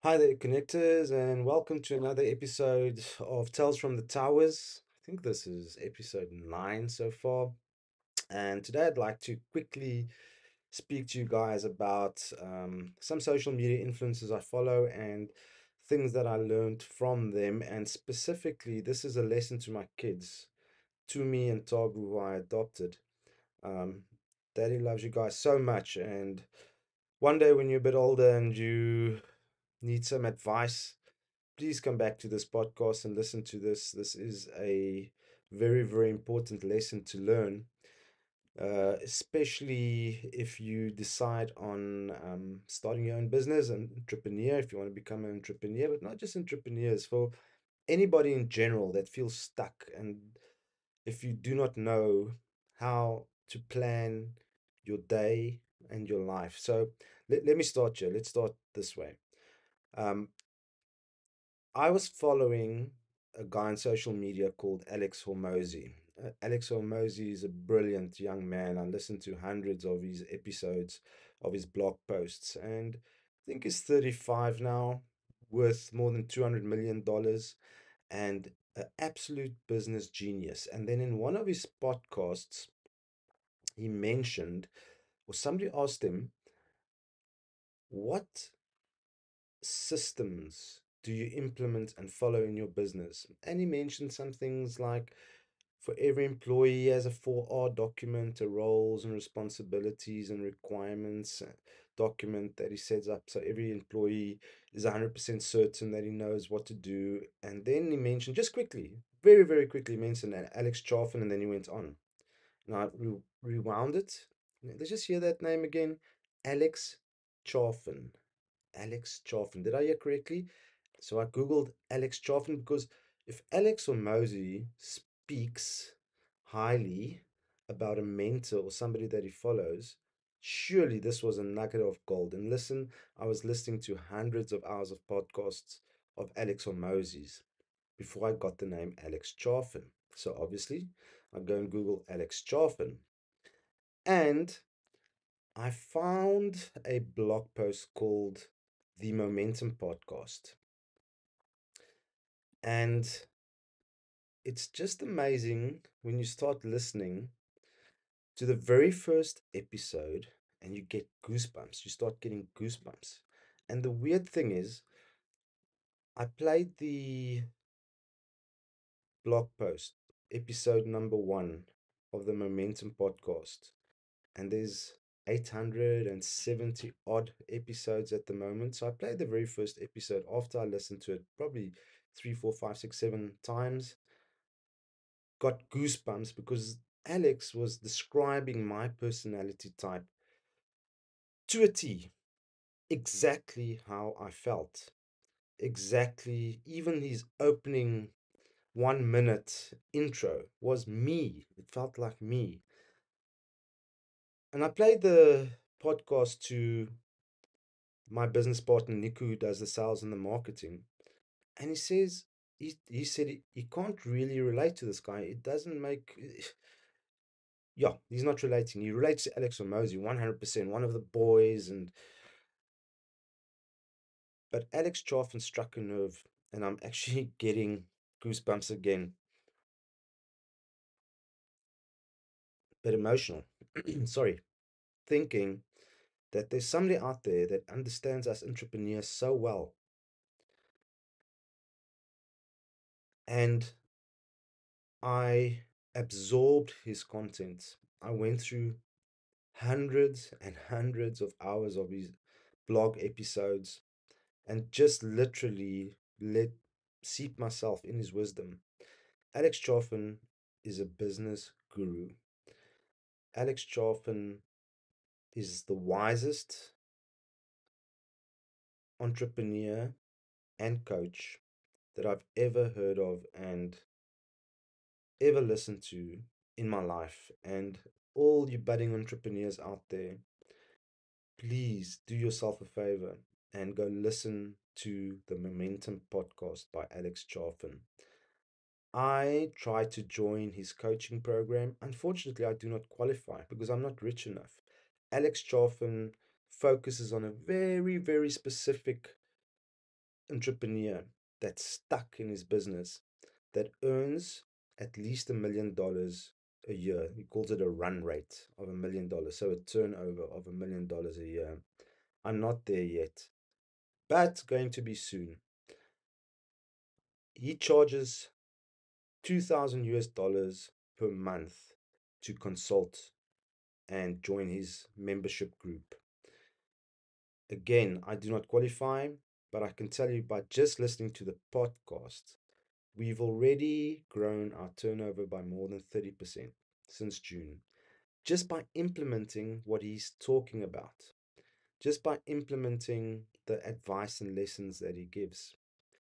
Hi there, connectors, and welcome to another episode of Tales from the Towers. I think this is episode 9 so far. And today I'd like to quickly speak to you guys about some social media influencers I follow and things that I learned from them. And specifically, this is a lesson to my kids, to me and Thabo, who I adopted. Um, Daddy loves you guys so much. And one day when you're a bit older and you need some advice, please come back to this podcast and listen to this. This is a very, very important lesson to learn, especially if you decide on starting your own business and entrepreneur, if you want to become an entrepreneur, but not just entrepreneurs, for anybody in general that feels stuck. And if you do not know how to plan your day and your life. So let me start here. Let's start this way. Um, I was following a guy on social media called Alex Hormozi. Alex Hormozi is a brilliant young man. I listened to hundreds of his episodes of his blog posts, and I think he's 35 now, worth more than $200 million, and an absolute business genius. And then in one of his podcasts, he mentioned, or somebody asked him, what systems do you implement and follow in your business? And he mentioned some things like for every employee he has a 4R document, a roles and responsibilities and requirements document that he sets up. So every employee is 100% certain that he knows what to do. And then he mentioned, just quickly, very, very quickly, mentioned Alex Charfen, and then he went on. And I rewound it. Let's just hear that name again. Alex Charfen. Alex Charfen. Did I hear correctly? So I Googled Alex Charfen because if Alex Hormozi speaks highly about a mentor or somebody that he follows, surely this was a nugget of gold. And listen, I was listening to hundreds of hours of podcasts of Alex Hormozi's before I got the name Alex Charfen. So obviously, I go and Google Alex Charfen. And I found a blog post called The Momentum Podcast. And it's just amazing when you start listening to the very first episode and you get goosebumps. You start getting goosebumps. And the weird thing is, I played the blog post, episode number 1 of the Momentum podcast, and there's 870 odd episodes at the moment. So I played the very first episode after I listened to it probably 3, 4, 5, 6, 7 times. Got goosebumps because Alex was describing my personality type to a T, exactly how I felt. Exactly, even his opening 1 minute intro was me. It felt like me. And I played the podcast to my business partner Niku, who does the sales and the marketing, and he says he said he can't really relate to this guy. It doesn't make yeah, he's not relating. He relates to Alex Hormozi 100%, one of the boys, and but Alex Charfen struck a nerve, and I'm actually getting goosebumps again, but emotional. Sorry, thinking that there's somebody out there that understands us entrepreneurs so well, and I absorbed his content. I went through hundreds and hundreds of hours of his blog episodes and just literally let seep myself in his wisdom. Alex Charfen is a business guru. Alex Charfen is the wisest entrepreneur and coach that I've ever heard of and ever listened to in my life. And all you budding entrepreneurs out there, please do yourself a favor and go listen to the Momentum podcast by Alex Charfen. I tried to join his coaching program. Unfortunately, I do not qualify because I'm not rich enough. Alex Charfen focuses on a very, very specific entrepreneur that's stuck in his business that earns at least $1 million a year. He calls it a run rate of $1 million, so a turnover of $1 million a year. I'm not there yet, but going to be soon. He charges 2,000 US dollars per month to consult and join his membership group. Again, I do not qualify, but I can tell you by just listening to the podcast, we've already grown our turnover by more than 30% since June, just by implementing what he's talking about, just by implementing the advice and lessons that he gives.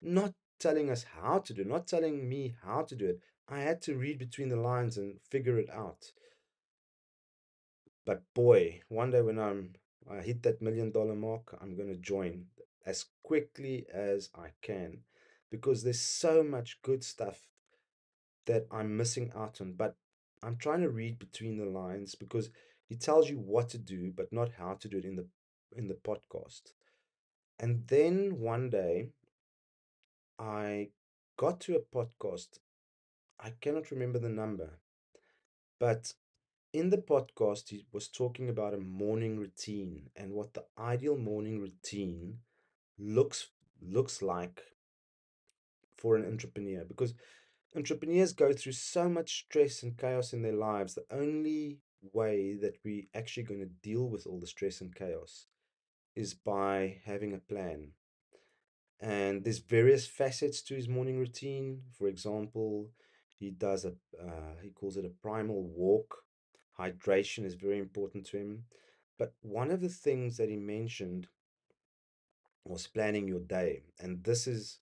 Not telling us how to do it, not telling me how to do it. I had to read between the lines and figure it out. But boy, one day when I hit that $1 million mark, I'm going to join as quickly as I can because there's so much good stuff that I'm missing out on. But I'm trying to read between the lines because he tells you what to do, but not how to do it in the podcast. And then one day I got to a podcast. I cannot remember the number, but in the podcast, he was talking about a morning routine and what the ideal morning routine looks looks like for an entrepreneur. Because entrepreneurs go through so much stress and chaos in their lives. The only way that we actually going to deal with all the stress and chaos is by having a plan. And there's various facets to his morning routine. For example, he calls it a primal walk. Hydration is very important to him. But one of the things that he mentioned was planning your day, and this is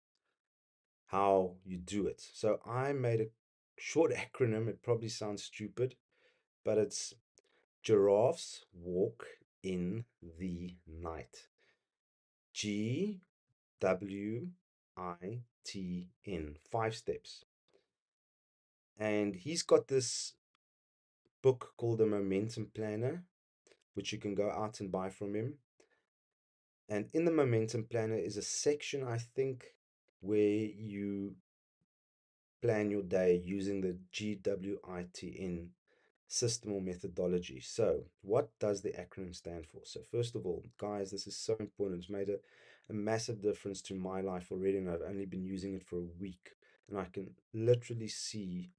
how you do it. So I made a short acronym. It probably sounds stupid, but it's Giraffes walk in the night. GWITN, 5 steps. And he's got this book called the Momentum Planner, which you can go out and buy from him. And in the Momentum Planner is a section, I think, where you plan your day using the GWITN system or methodology. So, what does the acronym stand for? So, first of all, guys, this is so important. It's made a massive difference to my life already, and I've only been using it for a week, and I can literally see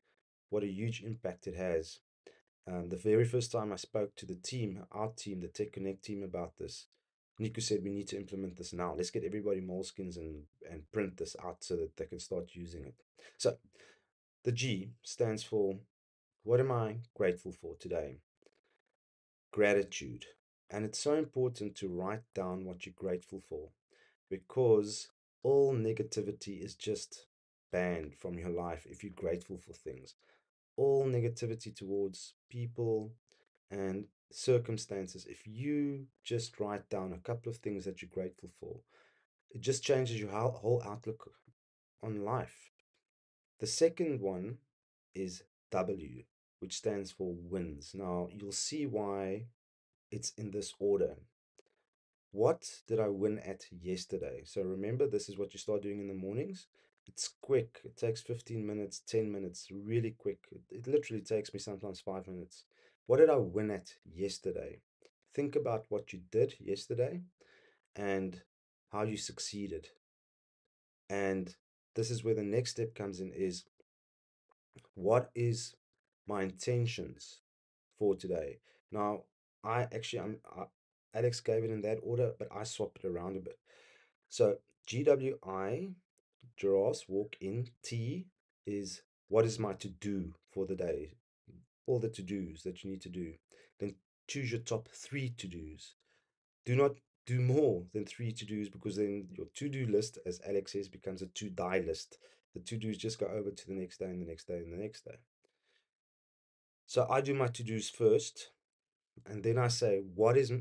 what a huge impact it has. The very first time I spoke to the team, our team, the TechConnect team, about this, Nico said we need to implement this now. Let's get everybody moleskins and print this out so that they can start using it. So the G stands for what am I grateful for today? Gratitude. And it's so important to write down what you're grateful for because all negativity is just banned from your life if you're grateful for things. All negativity towards people and circumstances, if you just write down a couple of things that you're grateful for, it just changes your whole outlook on life. The second one is W, which stands for wins. Now, you'll see why it's in this order. What did I win at yesterday? So remember, this is what you start doing in the mornings. It's quick. It takes 15 minutes, 10 minutes, really quick. It literally takes me sometimes 5 minutes. What did I win at yesterday? Think about what you did yesterday and how you succeeded. And this is where the next step comes in is what is my intentions for today? Now, Alex gave it in that order, but I swapped it around a bit. So GWI, giraffes, walk in. T is what is my to do for the day? All the to dos that you need to do. Then choose your top 3 to dos. Do not do more than 3 to dos because then your to do list, as Alex says, becomes a to die list. The to dos just go over to the next day and the next day and the next day. So I do my to dos first, and then I say, what is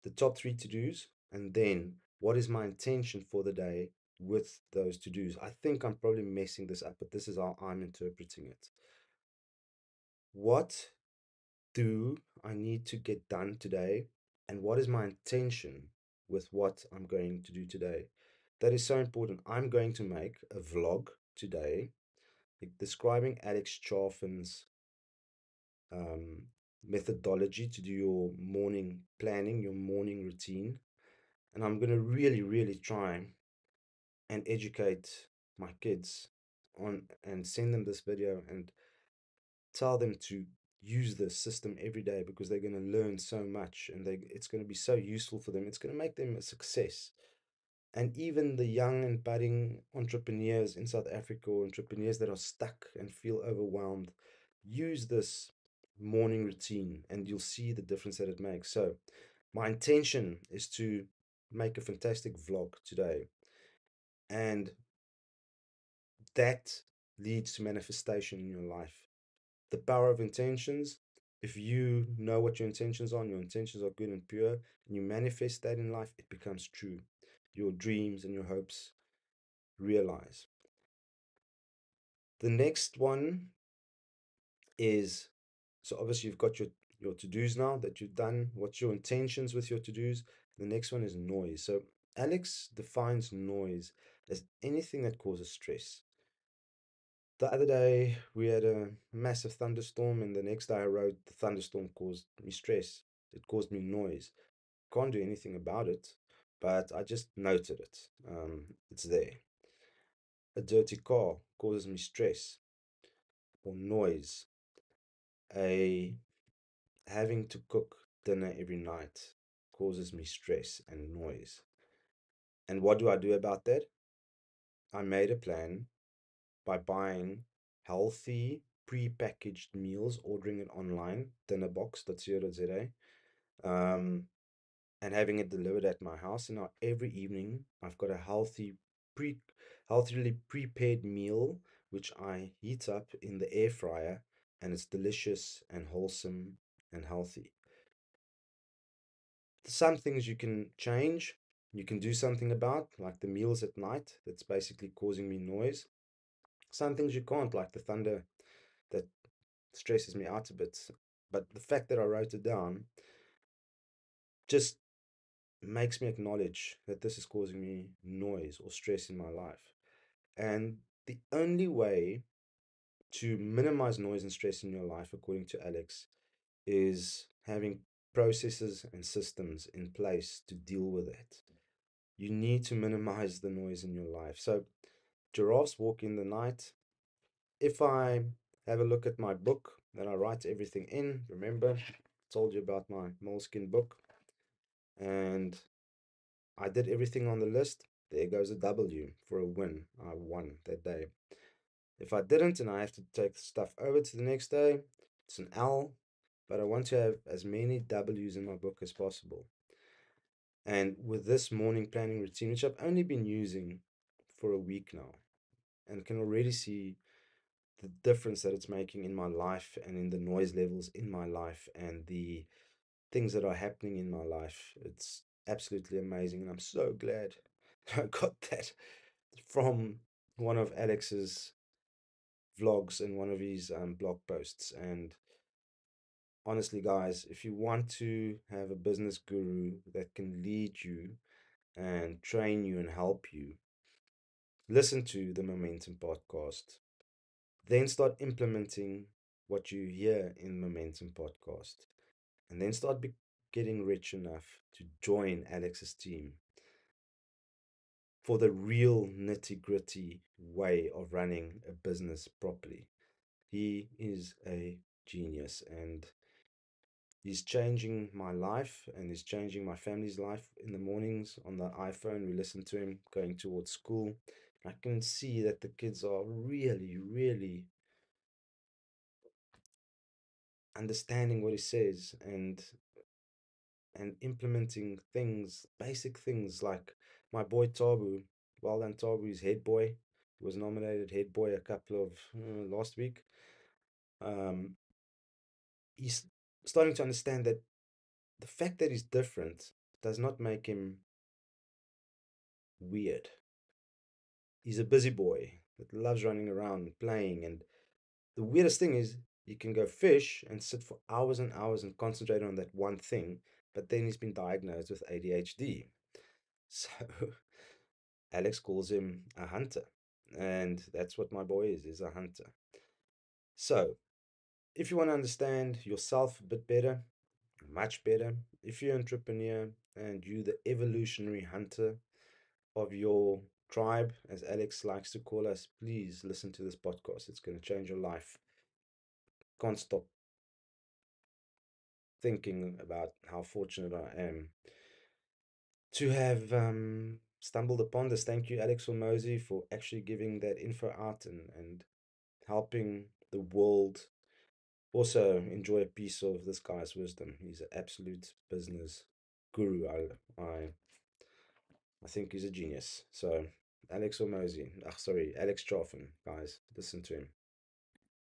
the top 3 to dos? And then what is my intention for the day with those to dos? I think I'm probably messing this up, but this is how I'm interpreting it. What do I need to get done today? And what is my intention with what I'm going to do today? That is so important. I'm going to make a vlog today describing Alex Charfen's um, methodology to do your morning planning, your morning routine. And I'm going to really, really try and educate my kids on and send them this video and tell them to use this system every day because they're going to learn so much and it's going to be so useful for them. It's going to make them a success. And even the young and budding entrepreneurs in South Africa, or entrepreneurs that are stuck and feel overwhelmed, use this morning routine and you'll see the difference that it makes. So, my intention is to make a fantastic vlog today, and that leads to manifestation in your life. The power of intentions. If you know what your intentions are, and your intentions are good and pure, and you manifest that in life, it becomes true. Your dreams and your hopes realize. The next one is, so obviously you've got your to-dos now that you've done. What's your intentions with your to-dos? The next one is noise. So Alex defines noise as anything that causes stress. The other day we had a massive thunderstorm, and the next day I wrote the thunderstorm caused me stress. It caused me noise. Can't do anything about it, but I just noted it. It's there. A dirty car causes me stress or noise. A Having to cook dinner every night causes me stress and noise. And what do I do about that? I made a plan by buying healthy pre-packaged meals, ordering it online, dinnerbox.co.za, um, and having it delivered at my house. And now every evening I've got a pre healthily prepared meal which I heat up in the air fryer, and it's delicious and wholesome and healthy. Some things you can change, you can do something about, like the meals at night that's basically causing me noise. Some things you can't, like the thunder that stresses me out a bit. But the fact that I wrote it down just makes me acknowledge that this is causing me noise or stress in my life. And the only way to minimize noise and stress in your life, according to Alex, is having processes and systems in place to deal with it. You need to minimize the noise in your life. So, giraffes walk in the night. If I have a look at my book, then I write everything in. Remember, I told you about my moleskin book, and I did everything on the list. There goes a W for a win. I won that day. If I didn't and I have to take stuff over to the next day, it's an L, but I want to have as many W's in my book as possible. And with this morning planning routine, which I've only been using for a week now, and can already see the difference that it's making in my life and in the noise levels in my life and the things that are happening in my life. It's absolutely amazing. And I'm so glad I got that from one of Alex's vlogs and one of his blog posts. And honestly, guys, if you want to have a business guru that can lead you and train you and help you, listen to the Momentum podcast. Then start implementing what you hear in Momentum podcast. And then getting rich enough to join Alex's team for the real nitty gritty way of running a business properly. He is a genius, and he's changing my life and he's changing my family's life. In the mornings on the iPhone, we listen to him going towards school. I can see that the kids are really, really understanding what he says and implementing things, basic things like my boy Thabo. Well done, Thabo. He's head boy. He was nominated head boy a couple of last week. Um, he's starting to understand that the fact that he's different does not make him weird. He's a busy boy that loves running around and playing. And the weirdest thing is, he can go fish and sit for hours and hours and concentrate on that one thing, but then he's been diagnosed with ADHD. So Alex calls him a hunter. And that's what my boy is a hunter. So, if you want to understand yourself a bit better, much better, if you're an entrepreneur and you the evolutionary hunter of your tribe, as Alex likes to call us, please listen to this podcast. It's going to change your life. Can't stop thinking about how fortunate I am to have stumbled upon this. Thank you, Alex Hormozi, for actually giving that info out and helping the world also enjoy a piece of this guy's wisdom. He's an absolute business guru. I think he's a genius. So Alex Hormozi, sorry, Alex Charfen, guys, listen to him.